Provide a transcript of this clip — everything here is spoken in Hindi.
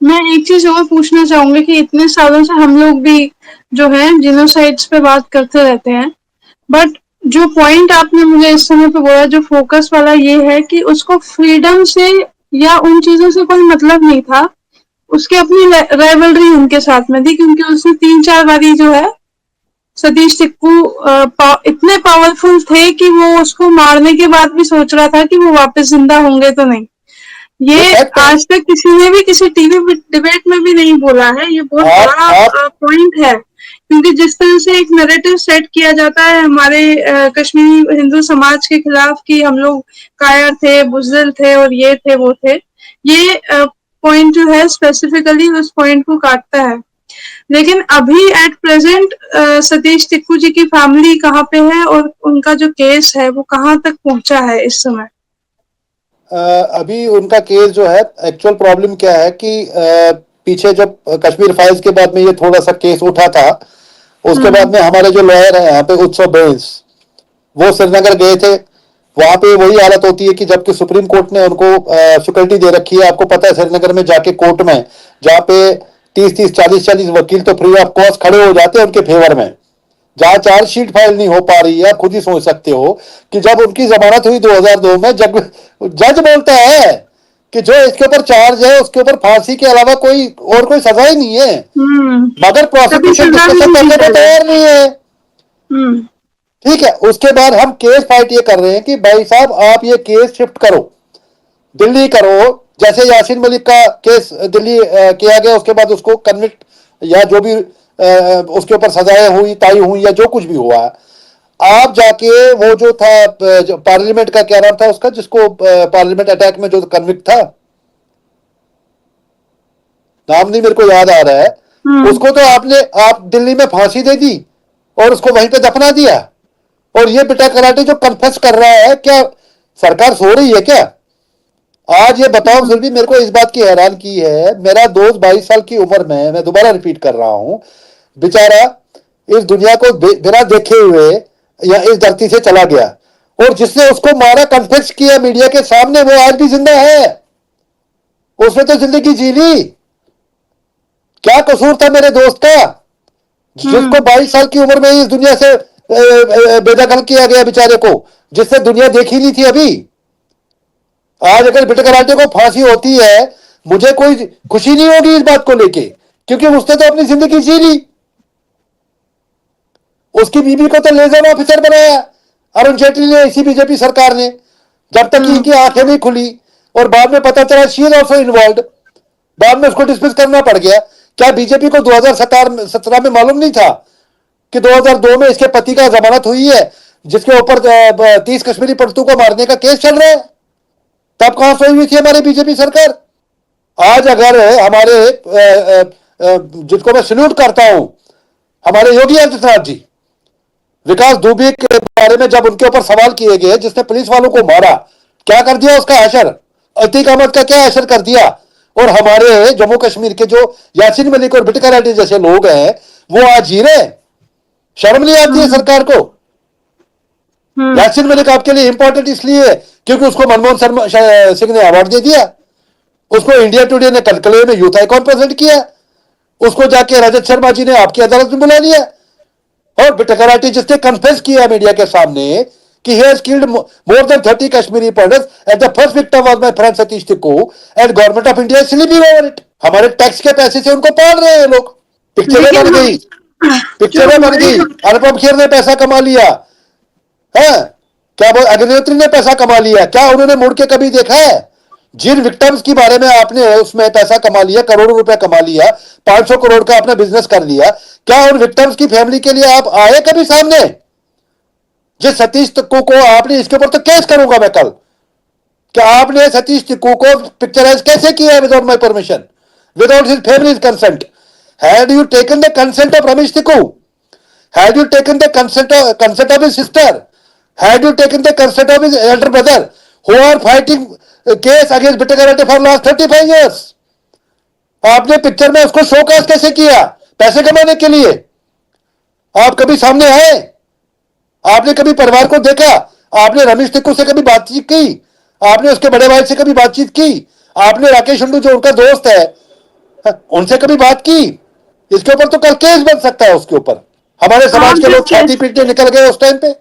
मैं एक चीज और पूछना चाहूंगी कि इतने सालों से हम लोग भी जो है जिनोसाइड्स पे बात करते रहते हैं, बट जो पॉइंट आपने मुझे इस समय पे बोला, जो फोकस वाला, ये है कि उसको फ्रीडम से या उन चीजों से कोई मतलब नहीं था। उसकी अपनी राइवलरी उनके साथ में थी, क्योंकि उसने 3-4 बारी जो है सतीश टिक्कू इतने पावरफुल थे कि वो उसको मारने के बाद भी सोच रहा था कि वो वापस जिंदा होंगे तो नहीं। ये ये फैक्ट है। आज तक किसी ने भी किसी टीवी डिबेट में भी नहीं बोला है। ये बहुत बड़ा आप पॉइंट है, क्योंकि जिस तरह से एक नैरेटिव सेट किया जाता है हमारे कश्मीरी हिंदू समाज के खिलाफ कि हम लोग कायर थे, बुजदिल थे और ये थे वो थे, ये पॉइंट जो है स्पेसिफिकली उस पॉइंट को काटता है। लेकिन अभी एट प्रेजेंट सतीश टिक्कू जी की फैमिली कहाँ पे है और उनका जो केस है वो कहाँ तक पहुंचा है इस समय? अभी उनका केस जो है, एक्चुअल प्रॉब्लम क्या है कि पीछे जब कश्मीर फाइल्स के बाद में ये थोड़ा सा केस उठा था, उसके बाद हम्म। में हमारे जो लॉयर हैं यहाँ पे उत्सव बेल्स, वो श्रीनगर गए थे। वहां पे वही हालत होती है कि जबकि सुप्रीम कोर्ट ने उनको सिक्योरिटी दे रखी है। आपको पता है श्रीनगर में जाके कोर्ट में, जहाँ पे 30-30 40-40 वकील तो फ्री ऑफ कॉस्ट खड़े हो जाते हैं उनके फेवर में, जहां चार्जशीट फाइल नहीं हो पा रही है। आप खुद ही सोच सकते हो कि जब उनकी जमानत हुई 2002 में, जब जज बोलता है कि जो इसके ऊपर चार्ज है उसके ऊपर फांसी के अलावा कोई और कोई सजा ही नहीं है, हम्म। मगर कभी प्रोसिक्यूशन सजा भी डिस्कशन नहीं दी करने को पहले। तैयार नहीं है। हम्म। ठीक है, उसके बाद हम केस फाइट ये कर रहे हैं कि भाई साहब आप ये केस शिफ्ट करो, दिल्ली करो। जैसे यासीन मलिक का केस दिल्ली किया गया, उसके बाद उसको कन्विक्ट या जो भी उसके ऊपर सजाएं हुई ताई हुई या जो कुछ भी हुआ, आप जाके वो जो था पार्लियामेंट का क्या नाम था उसका, जिसको पार्लियामेंट अटैक में जो कन्विक्ट था, नाम नहीं मेरे को याद आ रहा है, हम्म। उसको तो आप दिल्ली में फांसी दे दी और उसको वहीं पे दफना दिया। और ये बेटा कराटे जो कन्फेस कर रहा है, क्या सरकार सो रही है क्या? आज ये बताओ, फिर भी मेरे को इस बात की हैरान की है, मेरा दोस्त 22 साल की उम्र में, मैं दोबारा रिपीट कर रहा हूं, बेचारा इस दुनिया को बिना देखे हुए या इस धरती से चला गया, और जिसने उसको मारा कन्फेस किया मीडिया के सामने, वो आज भी जिंदा है। उसने तो जिंदगी जी ली। क्या कसूर था मेरे दोस्त का, जिसको हम्म। 22 साल की उम्र में इस दुनिया से बेदखल किया गया बेचारे को, जिसने दुनिया देखी नहीं थी अभी। आज अगर बिट कराटे को फांसी होती है, मुझे कोई खुशी नहीं होगी इस बात को लेके, क्योंकि उसने तो अपनी जिंदगी जी ली। उसकी बीवी को तो लेजर ऑफिसर बनाया अरुण जेटली ने, इसी बीजेपी सरकार ने, जब तक कि हम्म। इनकी आंखें नहीं खुली। और बाद में पता चला शी इज ऑल्सो इन्वॉल्व। बाद में उसको डिसमिस करना पड़ गया। क्या बीजेपी को 2017 में मालूम नहीं था कि 2002 में इसके पति का जमानत हुई है, जिसके ऊपर 30 कश्मीरी पंडितों को मारने का केस चल रहा है? तब कहां सोई हुई थी हमारी बीजेपी सरकार? आज अगर हमारे जिनको मैं सल्यूट करता हूं, हमारे योगी आदित्यनाथ जी, विकास दुबे के बारे में जब उनके ऊपर सवाल किए गए, जिसने पुलिस वालों को मारा, क्या कर दिया उसका हशर, अतीक अहमद का क्या हशर कर दिया। और हमारे जम्मू कश्मीर के जो यासीन मलिक और बिटका रेड्डी जैसे लोग हैं, वो आज जी रहे। शर्म नहीं आती है हम्म। सरकार को? हम्म। यासीन मलिक आपके लिए इंपॉर्टेंट इसलिए है क्योंकि उसको मनमोहन सिंह ने अवार्ड दे दिया। उसको इंडिया टुडे ने कलकले में यूथ आइकॉन प्रेजेंट किया। उसको जाके रजत शर्मा जी ने आपकी अदालत में बुला लिया। और बिटकराटी जिसने कन्फेस किया मीडिया के सामने कि he has killed more than 30 Kashmiri Pandit and the first victim was my friend Satish Tikku and government of India is sleeping over it। हमारे टैक्स के पैसे से उनको पाल रहे हैं लोग। पिक्चरें लेकिन बन हम गई, जो पिक्चरें बन हमारे गई, अनुपम खेर ने पैसा कमा लिया है, क्या बोल अभिनेत्री ने पैसा कमा लिया, क्या उन्होंने मुड़ के कभी देखा है? जिन विक्टिम्स के बारे में आपने उसमें पैसा कमा लिया, करोड़ों रुपए कमा लिया, 500 करोड़ का अपना बिजनेस कर लिया, क्या उन विक्टिम्स की फैमिली के लिए आप आए कभी सामने? जिस सतीश टिक्कू को आपने, इसके ऊपर तो केस करूंगा मैं कल, क्या आपने सतीश टिक्कू को पिक्चराइज कैसे किया है without my permission, without his family consent? Had you taken the consent of Ramesh Tikku? Had you taken the consent of his sister? Had you taken the consent of his elder brother who are fighting case against Bitter Karate for last 35 years? आपने पिक्चर में उसको शोकास कैसे किया पैसे कमाने के लिए? आप कभी सामने आए? आपने कभी परिवार को देखा? आपने रमेश टिक्कू से कभी बातचीत की? आपने उसके बड़े भाई से कभी बातचीत की? आपने राकेश हुंडू जो उनका दोस्त है, उनसे कभी बात की? इसके ऊपर तो कल केस बन सकता है उसके ऊपर। हमारे हाँ समाज के लोग जस्ट छाती पीटने निकल गए उस टाइम पे।